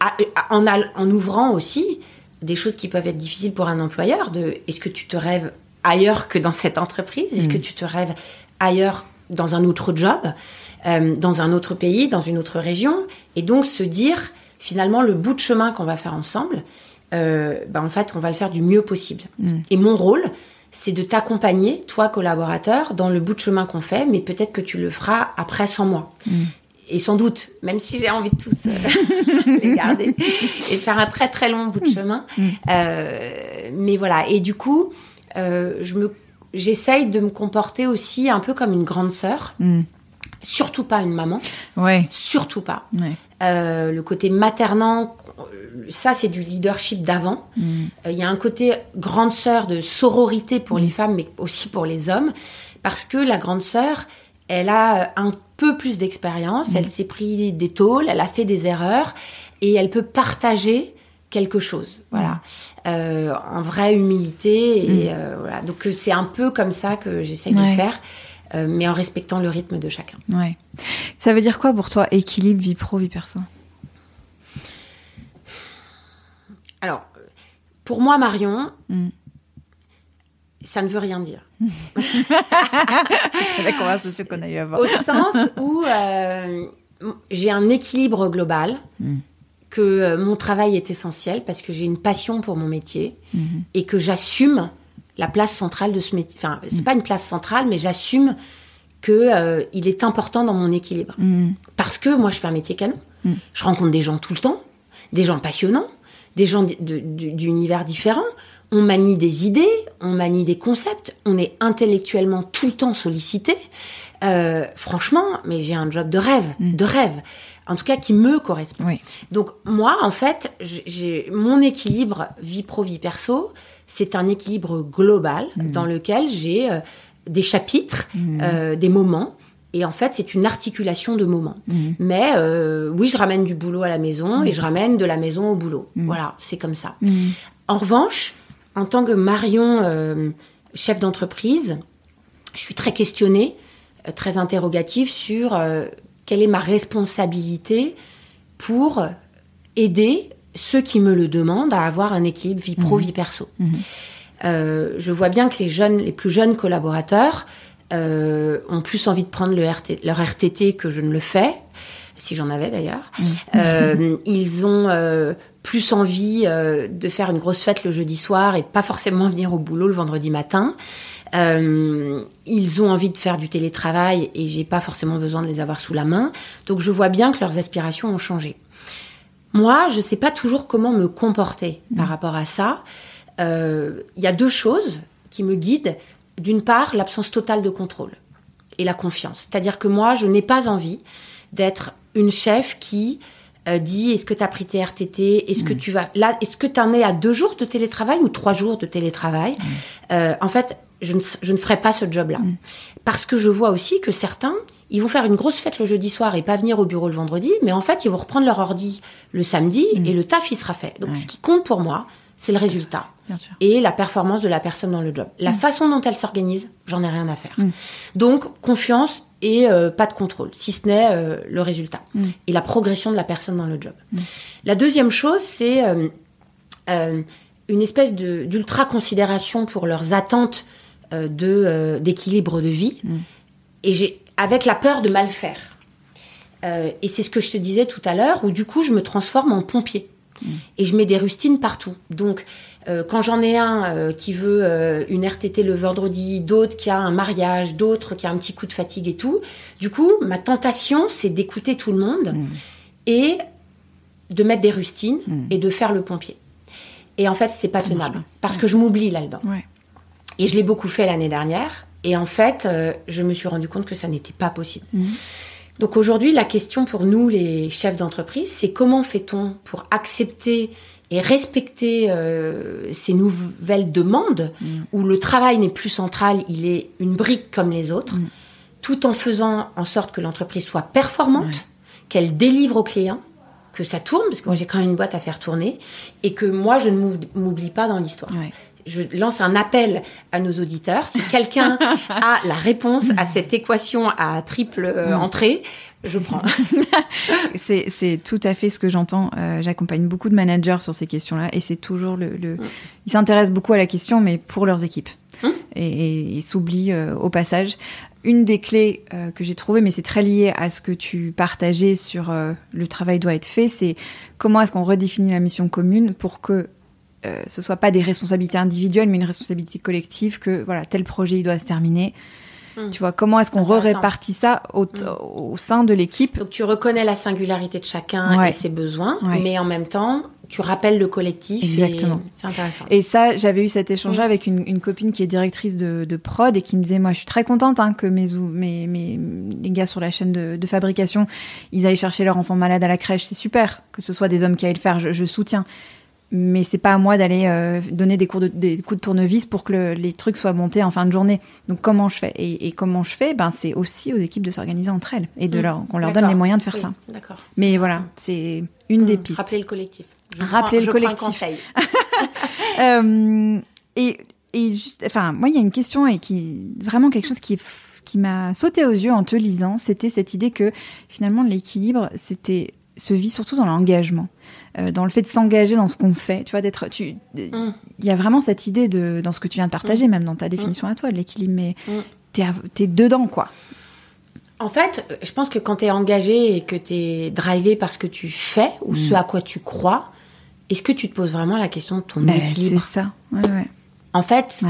en ouvrant aussi des choses qui peuvent être difficiles pour un employeur, est-ce que tu te rêves ailleurs que dans cette entreprise ? Est-ce que tu te rêves ailleurs dans un autre job, dans un autre pays, dans une autre région ? Et donc se dire, finalement, le bout de chemin qu'on va faire ensemble, en fait, on va le faire du mieux possible. Et mon rôle, c'est de t'accompagner, toi, collaborateur, dans le bout de chemin qu'on fait, mais peut-être que tu le feras après 100 mois. Et sans doute, même si j'ai envie de tous les garder, et faire un très très long bout de chemin. Mais voilà, et du coup, j'essaye de me comporter aussi un peu comme une grande sœur. Surtout pas une maman. Ouais. Surtout pas. Ouais. Le côté maternant, ça c'est du leadership d'avant. Il y a un côté grande sœur de sororité pour les femmes, mais aussi pour les hommes, parce que la grande sœur, elle a un peu plus d'expérience, elle s'est pris des tôles, elle a fait des erreurs, et elle peut partager quelque chose, voilà, en vraie humilité, et voilà. Donc c'est un peu comme ça que j'essaye de faire. Mais en respectant le rythme de chacun. Ouais. Ça veut dire quoi pour toi, équilibre vie pro, vie perso ? Alors, pour moi, Marion, ça ne veut rien dire. C'est la conversation qu'on a eue avant. Au sens où j'ai un équilibre global, que mon travail est essentiel parce que j'ai une passion pour mon métier et que j'assume la place centrale de ce métier. Enfin, c'est pas une place centrale, mais j'assume que il est important dans mon équilibre. Parce que moi, je fais un métier canon. Je rencontre des gens tout le temps, des gens passionnants, des gens d'univers différents. On manie des idées, on manie des concepts, on est intellectuellement tout le temps sollicité. Franchement, mais j'ai un job de rêve. En tout cas, qui me correspond. Oui. Donc, moi, en fait, j'ai mon équilibre vie pro, vie perso, c'est un équilibre global dans lequel j'ai des chapitres, des moments Et en fait, c'est une articulation de moments. Mais oui, je ramène du boulot à la maison et je ramène de la maison au boulot. Voilà, c'est comme ça. En revanche, en tant que Marion, chef d'entreprise, je suis très questionnée, très interrogative sur quelle est ma responsabilité pour aider ceux qui me le demandent à avoir un équilibre vie pro, vie perso. Je vois bien que les plus jeunes collaborateurs ont plus envie de prendre leur RTT que je ne le fais, si j'en avais d'ailleurs. Ils ont plus envie de faire une grosse fête le jeudi soir et de pas forcément venir au boulot le vendredi matin. Ils ont envie de faire du télétravail et j'ai pas forcément besoin de les avoir sous la main. Donc je vois bien que leurs aspirations ont changé. Moi, je sais pas toujours comment me comporter par rapport à ça. Il y a deux choses qui me guident. D'une part, l'absence totale de contrôle et la confiance. C'est-à-dire que moi, je n'ai pas envie d'être une chef qui dit est-ce que tu as pris tes RTT, est-ce que tu vas là, est-ce que tu en es à 2 jours de télétravail ou 3 jours de télétravail. En fait, je ne ferai pas ce job-là. Parce que je vois aussi que certains, ils vont faire une grosse fête le jeudi soir et pas venir au bureau le vendredi, mais en fait, ils vont reprendre leur ordi le samedi et le taf, il sera fait. Donc, ce qui compte pour moi, c'est le résultat. Bien sûr. Et la performance de la personne dans le job. La façon dont elle s'organise, j'en ai rien à faire. Donc, confiance et pas de contrôle, si ce n'est le résultat. Et la progression de la personne dans le job. La deuxième chose, c'est une espèce d'ultra-considération pour leurs attentes d'équilibre de vie. Et avec la peur de mal faire. Et c'est ce que je te disais tout à l'heure, où du coup, je me transforme en pompier. Et je mets des rustines partout. Donc, quand j'en ai un qui veut une RTT le vendredi, d'autres qui a un mariage, d'autres qui a un petit coup de fatigue et tout, du coup, ma tentation, c'est d'écouter tout le monde et de mettre des rustines et de faire le pompier. Et en fait, c'est pas tenable parce que je m'oublie là-dedans. Et je l'ai beaucoup fait l'année dernière. Et en fait, je me suis rendu compte que ça n'était pas possible. Donc aujourd'hui, la question pour nous, les chefs d'entreprise, c'est comment fait-on pour accepter et respecter ces nouvelles demandes où le travail n'est plus central, il est une brique comme les autres, tout en faisant en sorte que l'entreprise soit performante, qu'elle délivre aux clients, que ça tourne, parce que moi j'ai quand même une boîte à faire tourner, et que moi je ne m'oublie pas dans l'histoire. Je lance un appel à nos auditeurs. Si quelqu'un a la réponse à cette équation à triple entrée, je prends. C'est tout à fait ce que j'entends. J'accompagne beaucoup de managers sur ces questions-là et c'est toujours ils s'intéressent beaucoup à la question, mais pour leurs équipes. Et ils s'oublient au passage. Une des clés que j'ai trouvées, mais c'est très lié à ce que tu partageais sur le travail doit être fait, c'est comment est-ce qu'on redéfinit la mission commune pour que ce soit pas des responsabilités individuelles, mais une responsabilité collective, que voilà, tel projet il doit se terminer. Tu vois, comment est-ce qu'on répartit ça au sein de l'équipe? Donc tu reconnais la singularité de chacun et ses besoins, mais en même temps, tu rappelles le collectif. Exactement. C'est intéressant. Et ça, j'avais eu cet échange-là avec une copine qui est directrice de prod et qui me disait, moi, je suis très contente que les gars sur la chaîne de fabrication, ils aillent chercher leur enfant malade à la crèche, c'est super. Que ce soit des hommes qui aillent le faire, je soutiens. Mais c'est pas à moi d'aller donner des coups de tournevis pour que les trucs soient montés en fin de journée. Donc comment je fais et comment je fais, c'est aussi aux équipes de s'organiser entre elles et qu'on leur donne les moyens de faire ça. D'accord. Mais voilà, c'est une des pistes. Rappeler le collectif. Rappeler le collectif. Et juste, enfin, moi il y a une question et vraiment quelque chose qui m'a sauté aux yeux en te lisant, c'était cette idée que finalement l'équilibre se vit surtout dans l'engagement, dans le fait de s'engager dans ce qu'on fait, tu vois, il y a vraiment cette idée dans ce que tu viens de partager, même dans ta définition à toi de l'équilibre, mais t'es dedans, quoi. En fait, je pense que quand t'es engagé et que t'es drivé par ce que tu fais ou ce à quoi tu crois, est-ce que tu te poses vraiment la question de ton équilibre? C'est ça, ouais. En fait,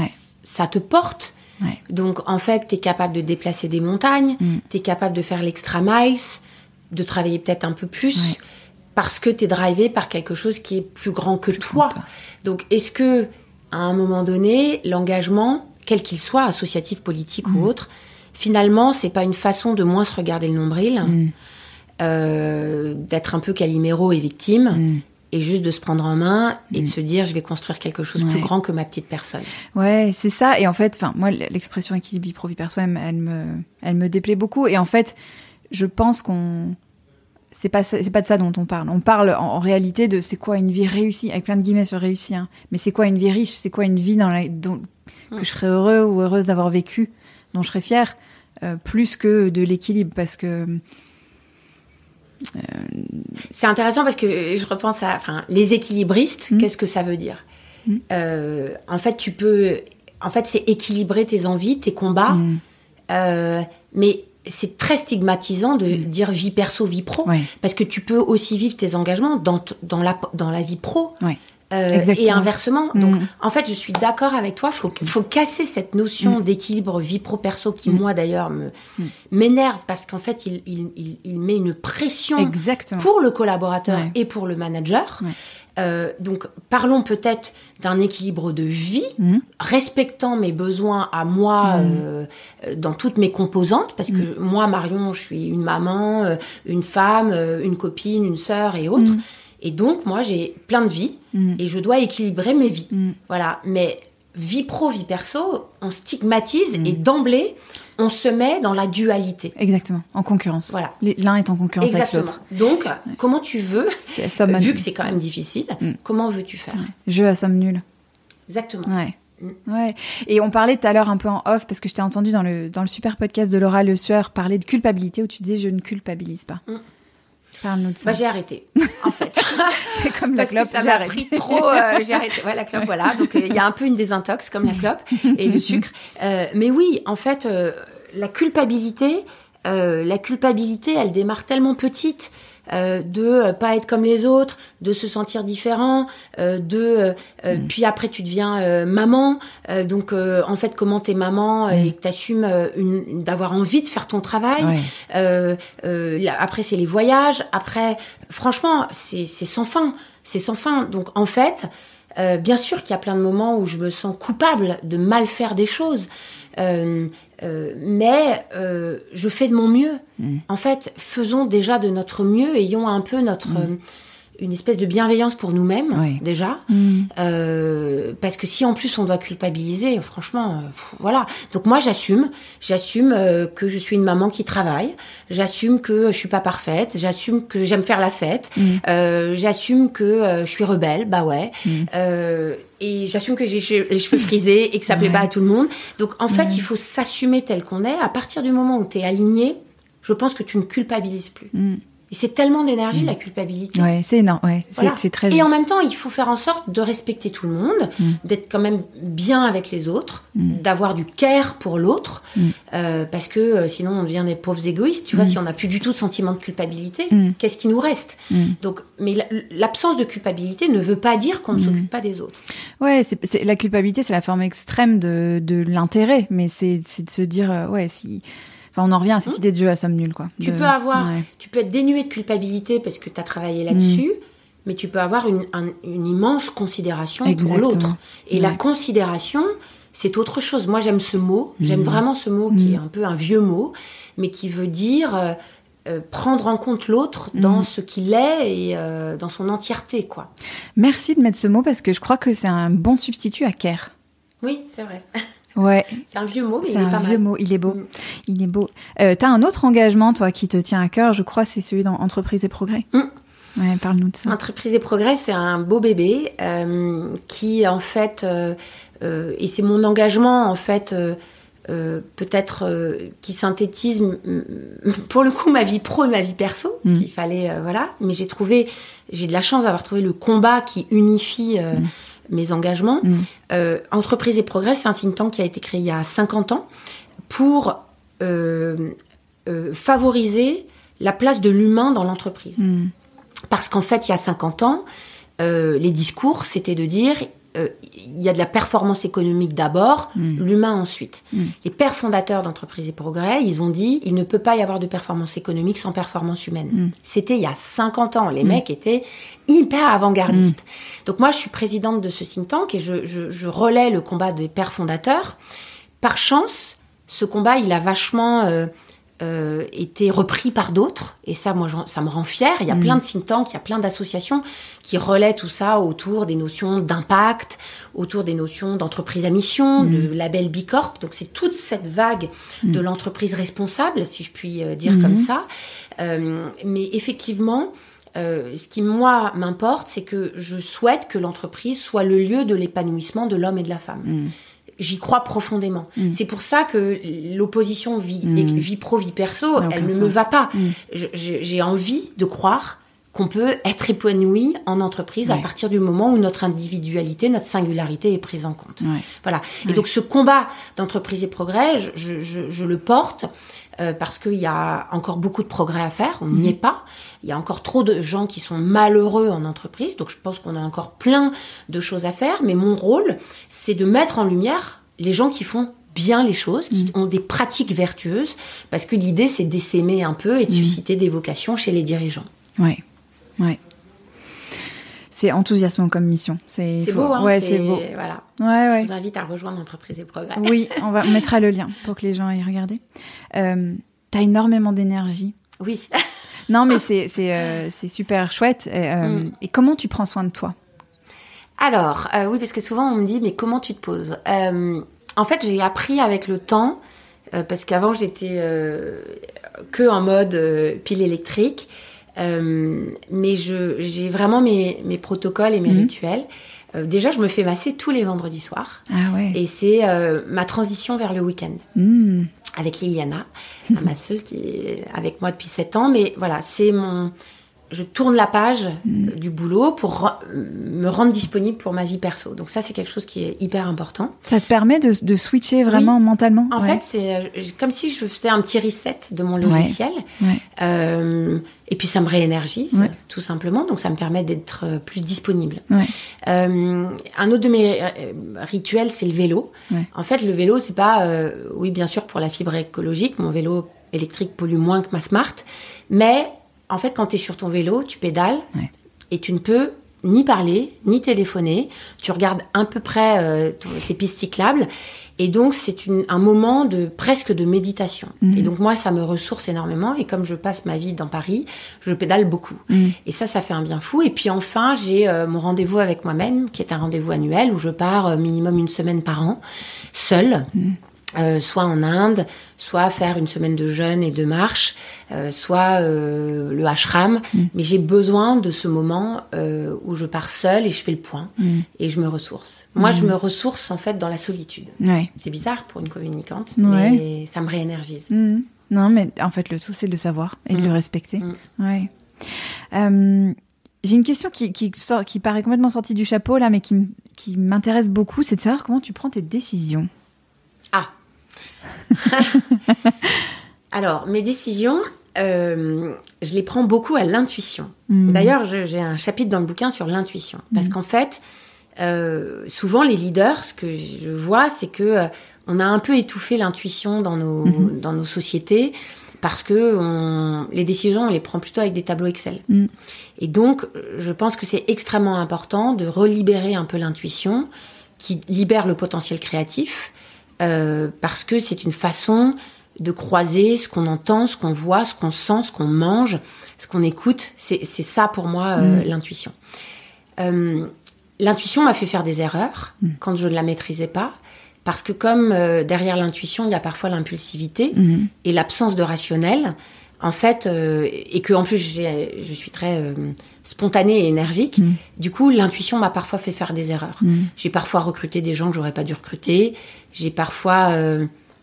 ça te porte. Ouais. Donc, en fait, t'es capable de déplacer des montagnes, t'es capable de faire l'extra miles, de travailler peut-être un peu plus, parce que t'es drivé par quelque chose qui est plus grand que toi. Donc, est-ce que, à un moment donné, l'engagement, quel qu'il soit, associatif, politique ou autre, finalement, c'est pas une façon de moins se regarder le nombril, d'être un peu Calimero et victime, et juste de se prendre en main et de se dire je vais construire quelque chose plus grand que ma petite personne. Ouais, c'est ça. Et en fait, moi, l'expression équilibre vie pro vie perso, elle me déplaît beaucoup. Et en fait, je pense c'est pas de ça dont on parle. On parle en réalité de c'est quoi une vie réussie, avec plein de guillemets sur réussi, hein. Mais c'est quoi une vie riche, c'est quoi une vie que je serais heureux ou heureuse d'avoir vécu, dont je serais fière, plus que de l'équilibre, parce que c'est intéressant parce que je repense à les équilibristes, qu'est-ce que ça veut dire? En fait, c'est équilibrer tes envies, tes combats, mais c'est très stigmatisant de dire vie perso, vie pro, parce que tu peux aussi vivre tes engagements dans la vie pro. Et inversement. Donc, en fait, je suis d'accord avec toi. Faut casser cette notion d'équilibre vie pro-perso qui, moi, d'ailleurs, m'énerve parce qu'en fait, il met une pression pour le collaborateur et pour le manager. Donc, parlons peut-être d'un équilibre de vie, respectant mes besoins à moi dans toutes mes composantes, parce que moi, Marion, je suis une maman, une femme, une copine, une sœur et autres. Et donc, moi, j'ai plein de vies et je dois équilibrer mes vies. Voilà. Mais vie pro, vie perso, on stigmatise et d'emblée, on se met dans la dualité. Exactement. En concurrence. Voilà. L'un est en concurrence avec l'autre. Donc, comment tu veux, vu que c'est quand même difficile, comment veux-tu faire? Jeu à somme nulle. Exactement. Ouais. Et on parlait tout à l'heure un peu en off, parce que je t'ai entendu dans le super podcast de Laura Le Sueur parler de culpabilité, où tu disais « je ne culpabilise pas ». Parle-nous de ça. J'ai arrêté, en fait. C'est comme la clope, j'ai arrêté. Pris trop, j'ai arrêté. Ouais, la clope, voilà. Donc, il y a un peu une désintox, comme la clope et le sucre. Mais oui, en fait, la culpabilité, elle démarre tellement petite. De pas être comme les autres, de se sentir différent, puis après tu deviens maman, donc en fait comment t'es maman et que t'assumes d'avoir envie de faire ton travail. Après c'est les voyages, après franchement c'est sans fin. Donc en fait bien sûr qu'il y a plein de moments où je me sens coupable de mal faire des choses. Mais je fais de mon mieux. En fait, faisons déjà de notre mieux, ayons un peu une espèce de bienveillance pour nous-mêmes, déjà. Parce que si en plus on doit culpabiliser, franchement, voilà. Donc moi, j'assume que je suis une maman qui travaille, j'assume que je suis pas parfaite, j'assume que j'aime faire la fête, j'assume que je suis rebelle, et j'assume que j'ai les cheveux frisés et que ça plaît pas à tout le monde. Donc, en fait, il faut s'assumer tel qu'on est. À partir du moment où tu es aligné, je pense que tu ne culpabilises plus. Et c'est tellement d'énergie, la culpabilité. Ouais, c'est énorme. Ouais, voilà. C'est très juste. Et en même temps, il faut faire en sorte de respecter tout le monde, d'être quand même bien avec les autres, d'avoir du care pour l'autre, parce que sinon on devient des pauvres égoïstes. Tu vois, si on n'a plus du tout de sentiment de culpabilité, qu'est-ce qui nous reste? Donc, mais l'absence de culpabilité ne veut pas dire qu'on ne s'occupe pas des autres. Ouais, la culpabilité, c'est la forme extrême de l'intérêt, mais c'est de se dire, si... Enfin, on en revient à cette idée de jeu à somme nulle, quoi. Tu peux être dénué de culpabilité parce que tu as travaillé là-dessus, mais tu peux avoir une immense considération pour l'autre. Et la considération, c'est autre chose. Moi, j'aime ce mot. J'aime vraiment ce mot qui est un peu un vieux mot, mais qui veut dire prendre en compte l'autre dans ce qu'il est et dans son entièreté, quoi. Merci de mettre ce mot parce que je crois que c'est un bon substitut à care. Oui, c'est vrai. Ouais. C'est un vieux mot, mais il est pas mal. C'est un vieux mot, il est beau. Il est beau. T'as un autre engagement, toi, qui te tient à cœur, je crois, c'est celui dans Entreprise et Progrès. Ouais, parle-nous de ça. Entreprise et Progrès, c'est un beau bébé qui, en fait, et c'est mon engagement, en fait, peut-être qui synthétise, pour le coup, ma vie pro et ma vie perso, s'il fallait, voilà. Mais j'ai de la chance d'avoir trouvé le combat qui unifie mes engagements. Entreprise et Progrès, c'est un think tank qui a été créé il y a 50 ans pour favoriser la place de l'humain dans l'entreprise. Parce qu'en fait, il y a 50 ans, les discours, c'était de dire il y a de la performance économique d'abord, l'humain ensuite. Les pères fondateurs d'Entreprise et Progrès, ils ont dit il ne peut pas y avoir de performance économique sans performance humaine. C'était il y a 50 ans. Les mecs étaient hyper avant-gardistes. Donc moi, je suis présidente de ce think tank et je relais le combat des pères fondateurs. Par chance, ce combat, il a vachement été repris par d'autres. Et ça, moi, ça me rend fière. Il y a plein de think tanks, il y a plein d'associations qui relaient tout ça autour des notions d'impact, autour des notions d'entreprise à mission, de label B Corp. Donc, c'est toute cette vague de l'entreprise responsable, si je puis dire comme ça. Mais effectivement, ce qui, moi, m'importe, c'est que je souhaite que l'entreprise soit le lieu de l'épanouissement de l'homme et de la femme. J'y crois profondément. C'est pour ça que l'opposition vie pro, vie perso, elle ne me va pas. J'ai envie de croire qu'on peut être épanoui en entreprise à partir du moment où notre individualité, notre singularité est prise en compte. Voilà. Et donc, ce combat d'entreprise et progrès, je le porte parce qu'il y a encore beaucoup de progrès à faire. On n'y est pas. Il y a encore trop de gens qui sont malheureux en entreprise. Donc, je pense qu'on a encore plein de choses à faire. Mais mon rôle, c'est de mettre en lumière les gens qui font bien les choses, qui ont des pratiques vertueuses. Parce que l'idée, c'est d'essaimer un peu et de susciter des vocations chez les dirigeants. Ouais. C'est enthousiasmant comme mission. C'est beau, hein. Ouais, c'est beau. Voilà. Ouais. Je vous invite à rejoindre Entreprise et Progrès. Oui, on mettra le lien pour que les gens aillent regarder. T'as énormément d'énergie. Oui. Non, mais c'est super chouette. Et comment tu prends soin de toi? Alors, oui, parce que souvent on me dit, mais comment tu te poses? En fait, j'ai appris avec le temps, parce qu'avant j'étais que en mode pile électrique. Mais j'ai vraiment mes protocoles et mes rituels. Déjà, je me fais masser tous les vendredis soirs. Ah ouais. Et c'est ma transition vers le week-end. Avec Liliana, ma masseuse qui est avec moi depuis 7 ans. Mais voilà, je tourne la page du boulot pour me rendre disponible pour ma vie perso. Donc ça, c'est quelque chose qui est hyper important. Ça te permet de switcher vraiment mentalement? En fait, c'est comme si je faisais un petit reset de mon logiciel. Et puis, ça me réénergise, tout simplement. Donc, ça me permet d'être plus disponible. Un autre de mes rituels, c'est le vélo. En fait, le vélo, c'est pas... oui, bien sûr, pour la fibre écologique. Mon vélo électrique pollue moins que ma Smart. Mais... En fait, quand tu es sur ton vélo, tu pédales et tu ne peux ni parler, ni téléphoner. Tu regardes à peu près tes pistes cyclables. Et donc, c'est un moment presque de méditation. Et donc, moi, ça me ressource énormément. Et comme je passe ma vie dans Paris, je pédale beaucoup. Et ça fait un bien fou. Et puis, enfin, j'ai mon rendez-vous avec moi-même, qui est un rendez-vous annuel où je pars minimum 1 semaine par an, seule. Soit en Inde, soit faire 1 semaine de jeûne et de marche, soit le ashram. Mais j'ai besoin de ce moment où je pars seule et je fais le point et je me ressource. Moi, je me ressource en fait dans la solitude. C'est bizarre pour une communicante, mais ça me réénergise. Non, mais en fait, le tout, c'est de le savoir et de le respecter. J'ai une question qui paraît complètement sortie du chapeau, là, mais qui m'intéresse beaucoup, c'est de savoir comment tu prends tes décisions. Alors, mes décisions, je les prends beaucoup à l'intuition. D'ailleurs, j'ai un chapitre dans le bouquin sur l'intuition. Parce qu'en fait, souvent, les leaders, ce que je vois, c'est que on a un peu étouffé l'intuition dans nos sociétés parce que les décisions, on les prend plutôt avec des tableaux Excel. Et donc, je pense que c'est extrêmement important de relibérer un peu l'intuition qui libère le potentiel créatif. Parce que c'est une façon de croiser ce qu'on entend, ce qu'on voit, ce qu'on sent, ce qu'on mange, ce qu'on écoute. C'est ça pour moi l'intuition. L'intuition m'a fait faire des erreurs quand je ne la maîtrisais pas, parce que comme derrière l'intuition, il y a parfois l'impulsivité et l'absence de rationnel, en fait, et que en plus je suis très spontanée et énergique. Du coup, l'intuition m'a parfois fait faire des erreurs. J'ai parfois recruté des gens que j'aurais pas dû recruter. J'ai parfois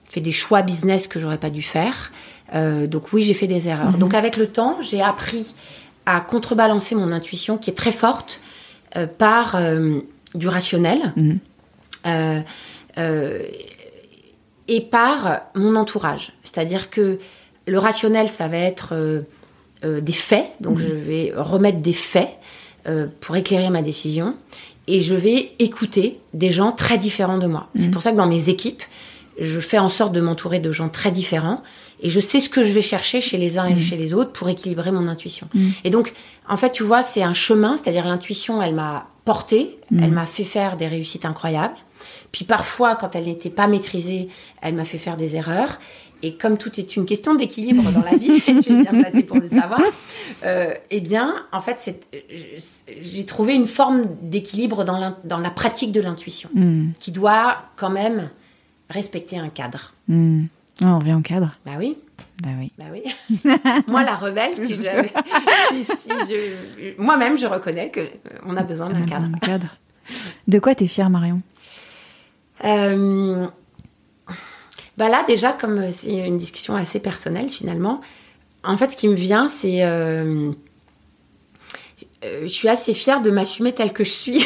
fait des choix business que j'aurais pas dû faire. Donc oui, j'ai fait des erreurs. Donc avec le temps, j'ai appris à contrebalancer mon intuition qui est très forte par du rationnel et par mon entourage. C'est-à-dire que le rationnel, ça va être des faits. Donc, je vais remettre des faits pour éclairer ma décision. Et je vais écouter des gens très différents de moi. C'est pour ça que dans mes équipes, je fais en sorte de m'entourer de gens très différents. Et je sais ce que je vais chercher chez les uns et chez les autres pour équilibrer mon intuition. Et donc, en fait, tu vois, c'est un chemin. C'est-à-dire, l'intuition, elle m'a portée. Elle m'a fait faire des réussites incroyables. Puis parfois, quand elle n'était pas maîtrisée, elle m'a fait faire des erreurs. et comme tout est une question d'équilibre dans la vie, tu es bien placée pour le savoir, eh bien, en fait, j'ai trouvé une forme d'équilibre dans la pratique de l'intuition, qui doit quand même respecter un cadre. On revient au cadre. Bah oui. Bah oui. Bah oui. Moi, la rebelle, moi-même, je reconnais qu'on a besoin d'un cadre. De quoi t'es fière, Marion? Bah là, déjà, comme c'est une discussion assez personnelle, finalement, en fait, ce qui me vient, c'est... je suis assez fière de m'assumer telle que je suis.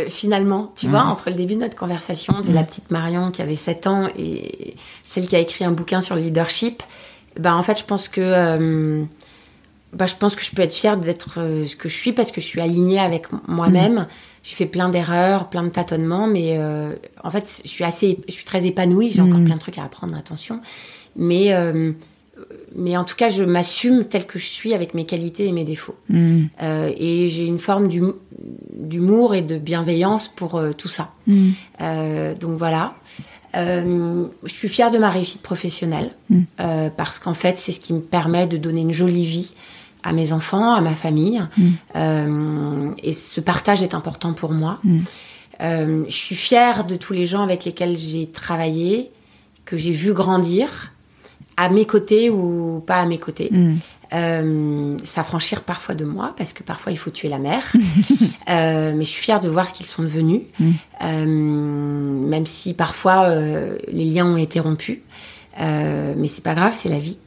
Finalement, tu vois, entre le début de notre conversation, de la petite Marion qui avait 7 ans et celle qui a écrit un bouquin sur le leadership, bah, en fait, je pense que je peux être fière d'être ce que je suis parce que je suis alignée avec moi-même. J'ai fait plein d'erreurs, plein de tâtonnements, mais en fait, je suis très épanouie. J'ai encore plein de trucs à apprendre, attention. Mais en tout cas, je m'assume telle que je suis avec mes qualités et mes défauts. Et j'ai une forme d'humour et de bienveillance pour tout ça. Donc voilà. Je suis fière de ma réussite professionnelle parce qu'en fait, c'est ce qui me permet de donner une jolie vie à mes enfants, à ma famille. Et ce partage est important pour moi. Je suis fière de tous les gens avec lesquels j'ai travaillé, que j'ai vu grandir, à mes côtés ou pas à mes côtés. S'affranchir parfois de moi, parce que parfois il faut tuer la mère. Mais je suis fière de voir ce qu'ils sont devenus, même si parfois les liens ont été rompus. Mais c'est pas grave, c'est la vie.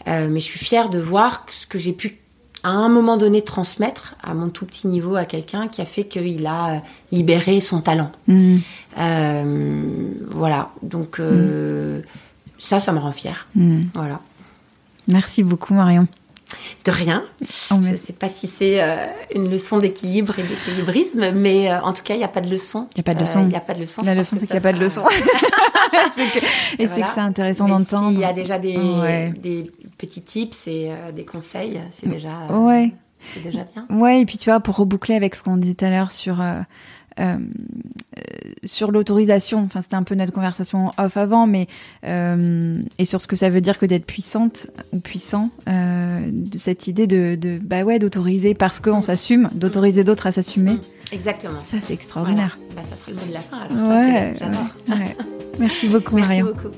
Mais je suis fière de voir ce que j'ai pu à un moment donné transmettre à mon tout petit niveau à quelqu'un qui a fait qu'il a libéré son talent. Voilà, donc ça me rend fière. Voilà. Merci beaucoup, Marion. De rien. Je ne sais pas si c'est une leçon d'équilibre et d'équilibrisme, mais en tout cas, il n'y a pas de leçon. Il n'y a pas de leçon. La leçon, c'est qu'il n'y a pas de leçon. Et c'est que c'est intéressant d'entendre. S'il y a déjà des petits tips et des conseils, c'est déjà, c'est déjà bien. Ouais, et puis tu vois, pour reboucler avec ce qu'on disait tout à l'heure sur l'autorisation, enfin c'était un peu notre conversation off avant, mais et sur ce que ça veut dire que d'être puissante ou puissant, de cette idée d'autoriser parce qu'on s'assume, d'autoriser d'autres à s'assumer. Exactement. Ça c'est extraordinaire. Voilà. Ça serait le mot de la fin. Alors ça, j'adore. Merci beaucoup, Marion. Merci beaucoup.